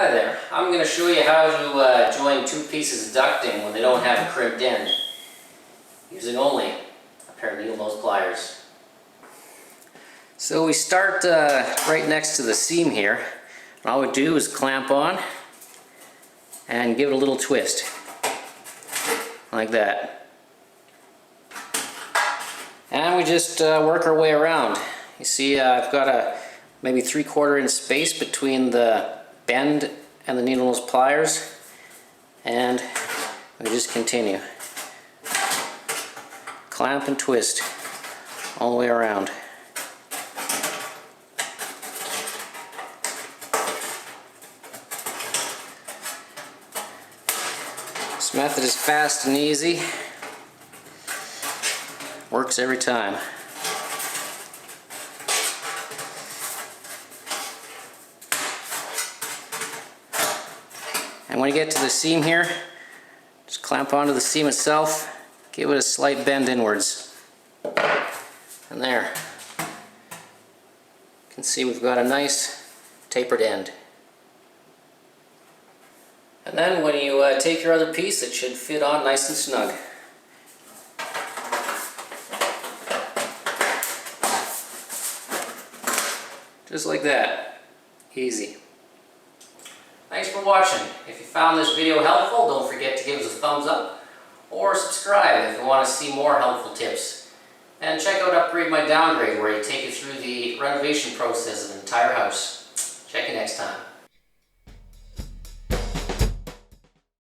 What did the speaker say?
Hi there, I'm going to show you how to join two pieces of ducting when they don't have a crimped end, using only a pair of needle nose pliers. So we start right next to the seam here. All we do is clamp on and give it a little twist, like that. And we just work our way around. You see I've got a maybe 3/4 inch space between the bend and the needle nose pliers, and we just continue. Clamp and twist all the way around. This method is fast and easy. Works every time. And when you get to the seam here, just clamp onto the seam itself, give it a slight bend inwards. And there. You can see we've got a nice tapered end. And then when you take your other piece, it should fit on nice and snug. Just like that. Easy. Thanks for watching. If you found this video helpful, don't forget to give us a thumbs up or subscribe if you want to see more helpful tips. And check out Upgrade My Downgrade, where you take you through the renovation process of an entire house. Check you next time.